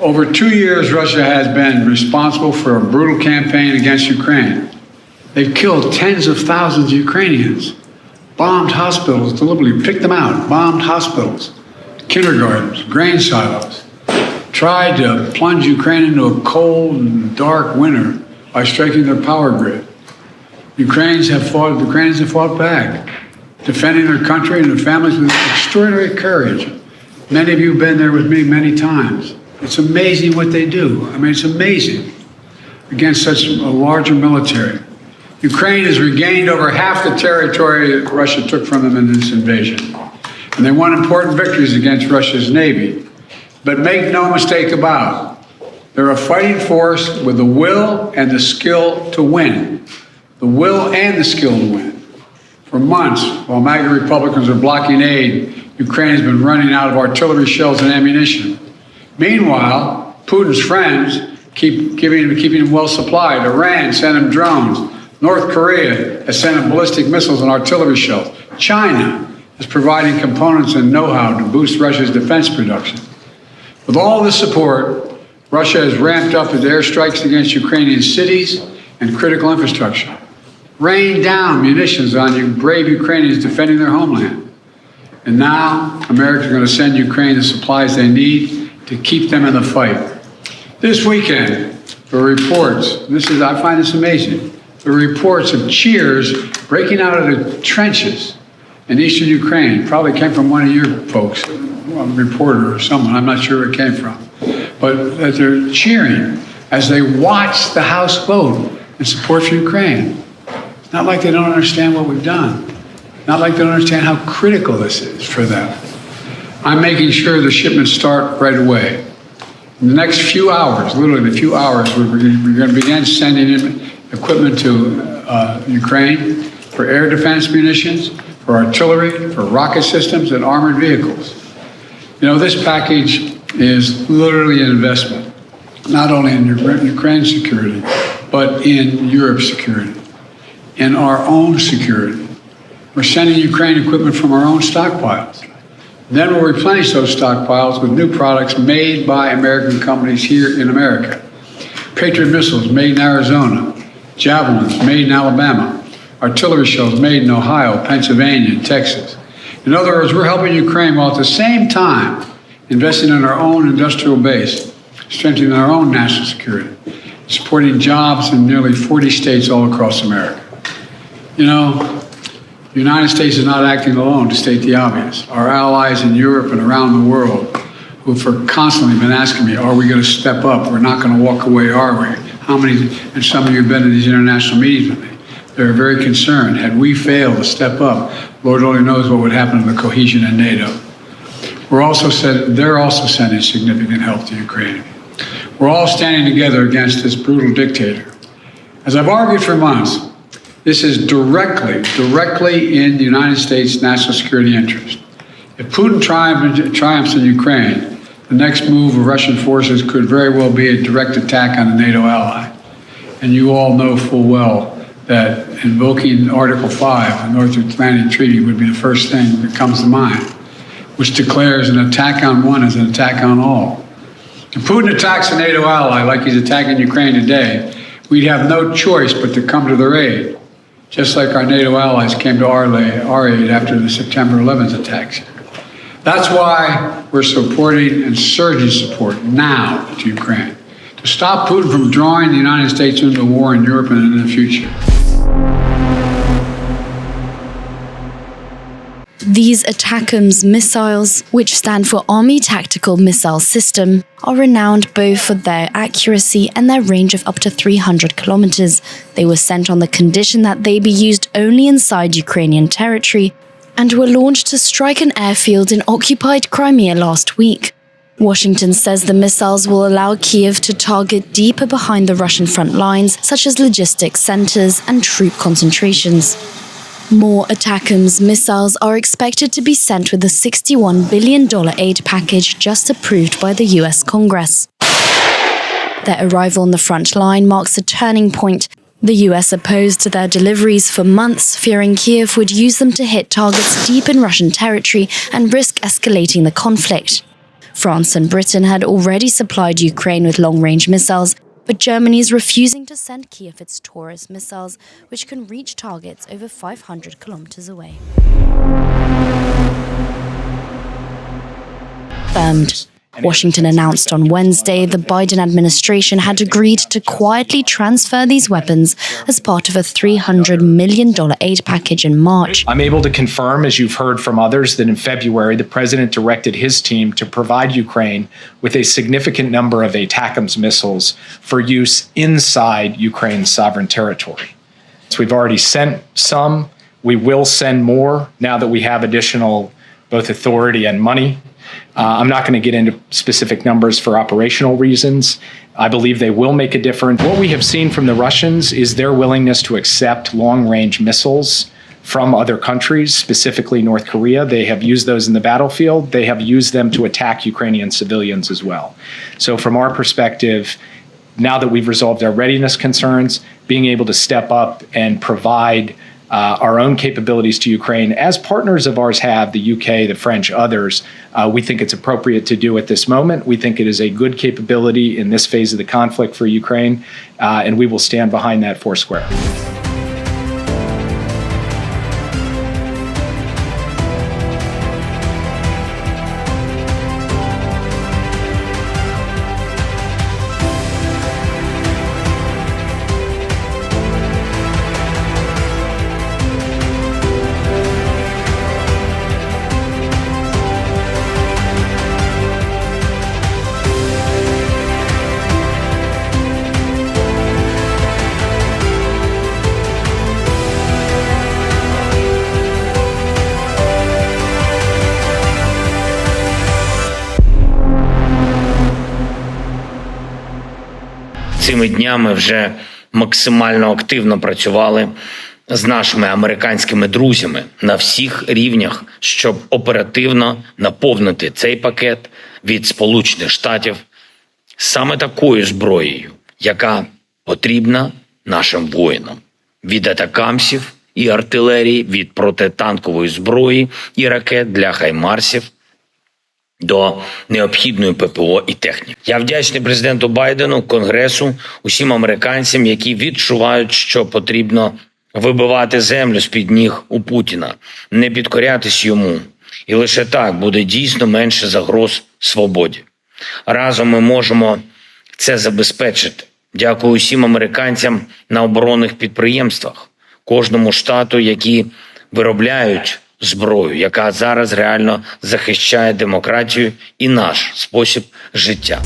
Over 2 years, Russia has been responsible for a brutal campaign against Ukraine. They've killed tens of thousands of Ukrainians, bombed hospitals, deliberately picked them out, bombed hospitals, kindergartens, grain silos, tried to plunge Ukraine into a cold and dark winter by striking their power grid. Ukrainians have fought back, defending their country and their families with extraordinary courage. Many of you have been there with me many times. It's amazing what they do. I mean, it's amazing against such a larger military. Ukraine has regained over half the territory that Russia took from them in this invasion. And they won important victories against Russia's Navy. But make no mistake about it, they're a fighting force with the will and the skill to win. The will and the skill to win. For months, while MAGA Republicans are blocking aid, Ukraine has been running out of artillery shells and ammunition. Meanwhile, Putin's friends keeping him well supplied. Iran sent him drones. North Korea has sent him ballistic missiles and artillery shells. China is providing components and know-how to boost Russia's defense production. With all this support, Russia has ramped up its airstrikes against Ukrainian cities and critical infrastructure, rained down munitions on you brave Ukrainians defending their homeland. And now, America is going to send Ukraine the supplies they need to keep them in the fight. This weekend, there are reports, I find this amazing, there are reports of cheers breaking out of the trenches in eastern Ukraine. Probably came from one of your folks, a reporter or someone, I'm not sure where it came from. But that they're cheering as they watch the House vote in support for Ukraine. It's not like they don't understand what we've done. Not like they don't understand how critical this is for them. I'm making sure the shipments start right away. In the next few hours, literally a few hours, we're going to begin sending in equipment to Ukraine for air defense munitions, for artillery, for rocket systems, and armored vehicles. You know, this package is literally an investment, not only in Ukraine's security, but in Europe's security, in our own security. We're sending Ukraine equipment from our own stockpiles. Then we'll replenish those stockpiles with new products made by American companies here in America. Patriot missiles made in Arizona, Javelins made in Alabama, artillery shells made in Ohio, Pennsylvania, and Texas. In other words, we're helping Ukraine while at the same time investing in our own industrial base, strengthening our own national security, supporting jobs in nearly 40 states all across America. You know, the United States is not acting alone, to state the obvious. Our allies in Europe and around the world, who've constantly been asking me, are we going to step up? We're not going to walk away, are we? How many, and some of you have been to these international meetings with me, they're very concerned. Had we failed to step up, Lord only knows what would happen to the cohesion in NATO. They're also sending significant help to Ukraine. We're all standing together against this brutal dictator. As I've argued for months, this is directly in the United States' national security interest. If Putin triumphs in Ukraine, the next move of Russian forces could very well be a direct attack on a NATO ally. And you all know full well that invoking Article 5 of the North Atlantic Treaty would be the first thing that comes to mind, which declares an attack on one as an attack on all. If Putin attacks a NATO ally like he's attacking Ukraine today, we'd have no choice but to come to their aid, just like our NATO allies came to our aid after the September 11th attacks. That's why we're supporting and surging support now to Ukraine, to stop Putin from drawing the United States into a war in Europe and in the future. These ATACMS missiles, which stand for Army Tactical Missile System, are renowned both for their accuracy and their range of up to 300 kilometers. They were sent on the condition that they be used only inside Ukrainian territory and were launched to strike an airfield in occupied Crimea last week. Washington says the missiles will allow Kyiv to target deeper behind the Russian front lines, such as logistics centers and troop concentrations. More ATACMS missiles are expected to be sent with the $61 billion aid package just approved by the US Congress. Their arrival on the front line marks a turning point. The US opposed their deliveries for months, fearing Kyiv would use them to hit targets deep in Russian territory and risk escalating the conflict. France and Britain had already supplied Ukraine with long-range missiles, but Germany is refusing to send Kiev its Taurus missiles, which can reach targets over 500 kilometers away. Washington announced on Wednesday the Biden administration had agreed to quietly transfer these weapons as part of a $300 million aid package in March. I'm able to confirm, as you've heard from others, that in February, the president directed his team to provide Ukraine with a significant number of ATACMS missiles for use inside Ukraine's sovereign territory. So we've already sent some. We will send more now that we have additional both authority and money. I'm not going to get into specific numbers for operational reasons. I believe they will make a difference. What we have seen from the Russians is their willingness to accept long-range missiles from other countries, specifically North Korea. They have used those in the battlefield. They have used them to attack Ukrainian civilians as well. So from our perspective, now that we've resolved our readiness concerns, being able to step up and provide our own capabilities to Ukraine, as partners of ours have, the UK, the French, others, we think it's appropriate to do at this moment. We think it is a good capability in this phase of the conflict for Ukraine, and we will stand behind that foursquare. Цими днями вже максимально активно працювали з нашими американськими друзями на всіх рівнях, щоб оперативно наповнити цей пакет від Сполучених Штатів саме такою зброєю, яка потрібна нашим воїнам. Від атакамсів і артилерії, від протитанкової зброї і ракет для хаймарсів до необхідної ППО і техніки. Я вдячний президенту Байдену, Конгресу, усім американцям, які відчувають, що потрібно вибивати землю з-під ніг у Путіна, не підкорятись йому. І лише так буде дійсно менше загроз свободі. Разом ми можемо це забезпечити. Дякую усім американцям на оборонних підприємствах, кожному штату, які виробляють зброю, яка зараз реально захищає демократію і наш спосіб життя.